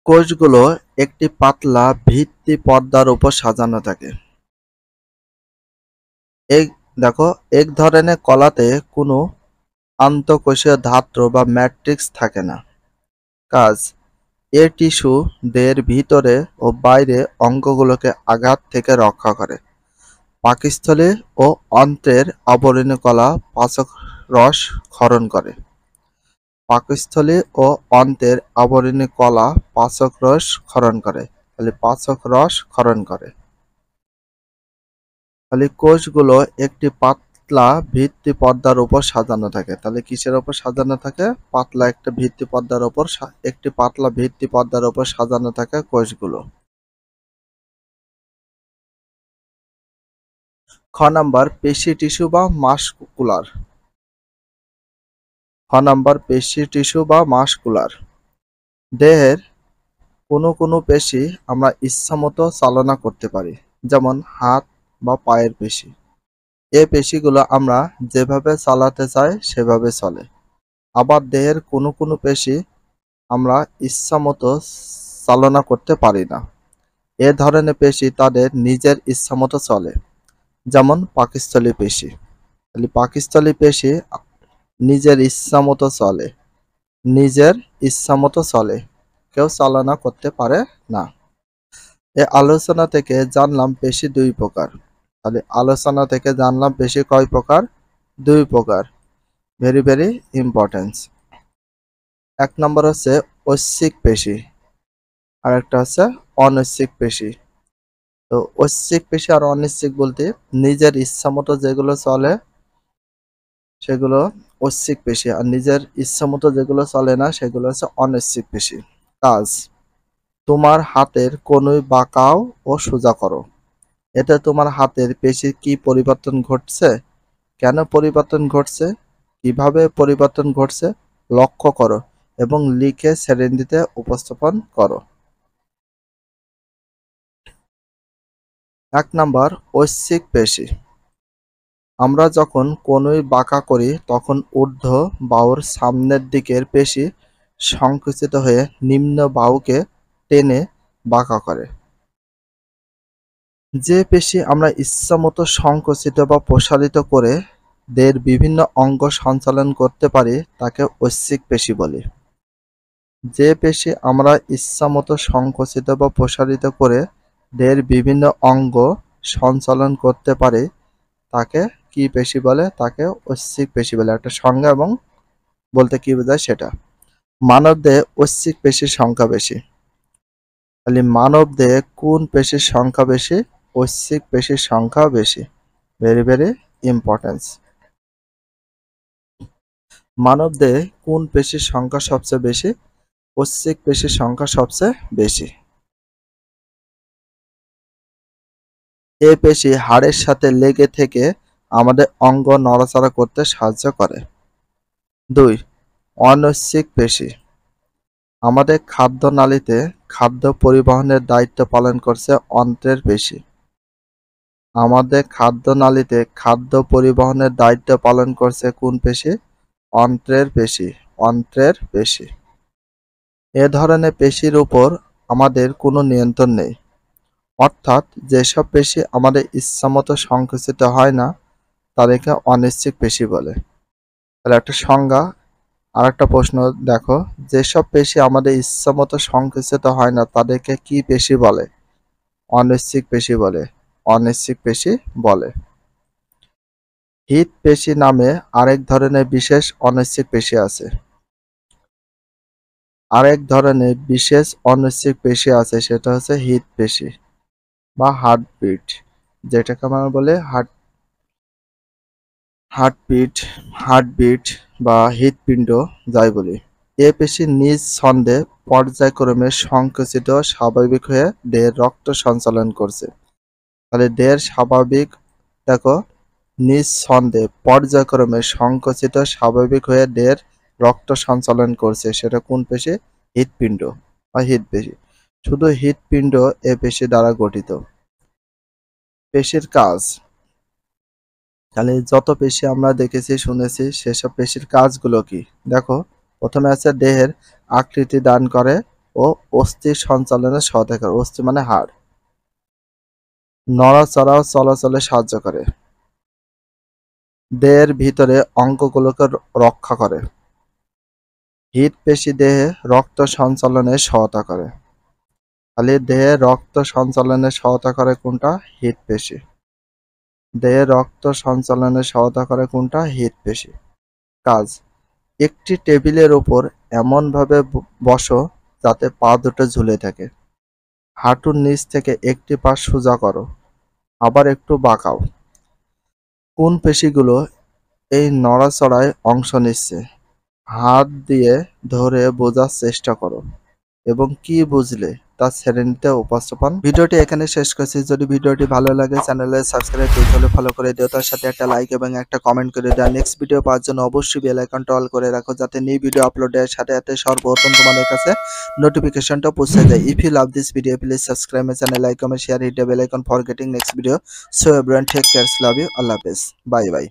কোষগুলো একটি পাতলা ভিত্তি পর্দার উপর সাজানো থাকে। এই দেখো, এক ধরনের কলাতে কোনো আন্তঃকোষীয় ধাত্র বা ম্যাট্রিক্স থাকে না। কাজ: এ টিস্যু দেহের ভিতরে ও বাইরে অঙ্গগুলোকে আঘাত থেকে রক্ষা করে। পাকস্থলী ও অন্ত্রের আবরণী কলা পাচক রস ক্ষরণ করে। পাকস্থলী ও অন্ত্রের আবরণী কলা পাচক রস ক্ষরণ করে। পাচক রস ক্ষরণ করে। কোষগুলো একটি পাতলা ভিত্তি পর্দার উপর সাজানো থাকে। তাহলে কিসের উপর সাজানো থাকে? পাতলা একটা ভিত্তি পর্দার উপর, একটি পাতলা ভিত্তি পর্দার উপর সাজানো থাকে কোষগুলো। খ নাম্বার, পেশি টিস্যু বা মাসকুলার। খ নাম্বার, পেশি টিস্যু বা মাসকুলার। দেহের কোনো কোনো পেশি আমরা ইচ্ছামতো চালনা করতে পারি, যেমন হাত বা পায়ের পেশি। এই পেশিগুলো আমরা যেভাবে চালাতে চাই সেভাবে চলে। আবার দেহের কোনো কোনো পেশি আমরা ইচ্ছামতো চালনা করতে পারি না। এ ধরনের পেশি তাদের নিজের ইচ্ছামতো চলে, যেমন পাকস্থলী পেশি। পাকস্থলী পেশি নিজের ইচ্ছামতো চলে, নিজের ইচ্ছামতো চলে, কেউ চালনা করতে পারে না। এ আলোচনা থেকে জানলাম পেশি দুই প্রকার। আলোচনা থেকে জানলাম পেশি কয় প্রকার? দুই প্রকার। Very very importance. এক নম্বর হচ্ছে ঐচ্ছিক পেশি, আর একটা হচ্ছে অনৈচ্ছিক পেশি। তো ঐচ্ছিক পেশি আর অনৈচ্ছিক বলতে নিজের ইচ্ছা মতো যেগুলো চলে সেগুলো ঐচ্ছিক পেশি, আর নিজের ইচ্ছা মতো যেগুলো চলে না সেগুলো হচ্ছে অনৈচ্ছিক পেশি। কাজ: তোমার হাতের কনুই বাঁকাও ও সোজা করো। এতে তোমার হাতের পেশির কি পরিবর্তন ঘটছে, কেন পরিবর্তন ঘটছে, কিভাবে পরিবর্তন ঘটছে লক্ষ্য করো এবং লিখে শ্রেণীতে উপস্থাপন করো। এক নাম্বার, ঐচ্ছিক পেশি। আমরা যখন কনুই বাঁকা করি তখন ঊর্ধ্ব বাহুর সামনের দিকের পেশি সংকুচিত হয়ে নিম্ন বাহুকে টেনে বাঁকা করে। যে পেশি আমরা ইচ্ছামতো সংকুচিত বা প্রসারিত করে দেহের বিভিন্ন অঙ্গ সঞ্চালন করতে পারি তাকে ঐচ্ছিক পেশি বলি। যে পেশি আমরা ইচ্ছামতো সংকুচিত বা প্রসারিত করে দেহের বিভিন্ন অঙ্গ সঞ্চালন করতে পারি তাকে কি পেশি বলে? তাকে ঐচ্ছিক পেশি বলে। একটা সংজ্ঞা এবং বলতে কি বোঝায় সেটা। মানব দেহে ঐচ্ছিক পেশির সংখ্যা বেশি। মানব দেহে কোন পেশির সংখ্যা বেশি? ঐচ্ছিক পেশির সংখ্যা বেশি। Very very importance. মানব দেহে কোন পেশির সংখ্যা সবচেয়ে বেশি? ঐচ্ছিক পেশির সংখ্যা সবচেয়ে বেশি। এই পেশি হাড়ের সাথে লেগে থেকে আমাদের অঙ্গ নড়াচড়া করতে সাহায্য করে। 2. অনৈচ্ছিক পেশি। আমাদের খাদ্যনালীতে খাদ্য পরিবহনের দায়িত্ব পালন করছে অন্ত্রের পেশি। আমাদের খাদ্যনালীতে খাদ্য পরিবহনের দায়িত্ব পালন করছে কোন পেশি? অন্ত্রের পেশি। অন্ত্রের পেশি। এ ধরনের পেশির উপর আমাদের কোনো নিয়ন্ত্রণ নেই। অর্থাৎ যেসব পেশি আমাদের ইচ্ছামতো সংকুচিত হয় না তাদেরকে অনৈচ্ছিক পেশি বলে। তাহলে একটা সংজ্ঞা আর একটা প্রশ্ন দেখো, যেসব পেশি আমাদের ইচ্ছামতো সংকুচিত হয় না তাদেরকে কি পেশি বলে? অনৈচ্ছিক পেশি বলে। অনৈচ্ছিক পেশি বলে। হৃদ পেশি নামে আরেক ধরনের বিশেষ অনৈচ্ছিক পেশি আছে। আরেক ধরনের বিশেষ অনৈচ্ছিক পেশি আছে, সেটা হচ্ছে হৃদ পেশি বা হার্টবিট, যেটাকে আমরা বলে হার্টবিট বা হৃৎপিণ্ড যাই বলি। এ পেশি নিজ ছন্দে পর্যায়ক্রমে সংকুচিত স্বাভাবিক হয়ে দেহের রক্ত সঞ্চালন করছে। তাহলে দেহের স্বাভাবিক, দেখো, নিজ ছন্দে পর্যায়ক্রমে সংকুচিত স্বাভাবিক হয়ে দেহের রক্ত সঞ্চালন করছে, সেটা কোন পেশি? হৃৎপিণ্ড বা হৃৎপেশি। শুধু হৃৎপিণ্ড এ পেশি দ্বারা গঠিত। পেশির কাজ। তাহলে যত পেশি আমরা দেখেছি শুনেছি সেসব পেশির কাজগুলো কি দেখো। প্রথমে আছে দেহের আকৃতি দান করে, ও অস্থি সঞ্চালনে সহায়তা করে। অস্থি মানে হাড়। নড়াচড়া ও চলাচলে সাহায্য করে। দেহের ভিতরে অঙ্গগুলোকে রক্ষা করে। হৃৎপেশি দেহে রক্ত সঞ্চালনে সহায়তা করে। তাহলে দেহে রক্ত সঞ্চালনে সহায়তা করে কোনটা? হৃৎপেশি। দেহে রক্ত সঞ্চালনে সহায়তা করে কোনটা? হৃৎপেশি। কাজ: একটি টেবিলের উপর এমনভাবে বসো যাতে পা দুটো ঝুলে থাকে। হাঁটুর নিচ থেকে একটি পা সোজা করো, আবার একটু বাঁকাও। কোন পেশিগুলো এই নড়াচড়ায় অংশ নিচ্ছে? হাত দিয়ে ধরে বোঝার চেষ্টা করো এবং কি বুঝলে তা শ্রেণীতে উপস্থাপন। ভিডিওটি এখানে শেষ করছি। যদি ভিডিওটি ভালো লাগে চ্যানেলে সাবস্ক্রাইব করে ফলো করে দিও, তার সাথে একটা লাইক এবং একটা কমেন্ট করে দাও। নেক্সট ভিডিও পাওয়ার জন্য অবশ্যই বেল আইকনটা অল করে রাখো, যাতে নিউ ভিডিও আপলোডের সাথে সাথে সর্বপ্রথম তোমাদের কাছে নোটিফিকেশনটা পৌঁছে যায়। If you love this video please subscribe my channel, like comment share, hit the bell icon for getting next video. So everyone take care, love you, আল্লাহ হাফেজ, বাই বাই।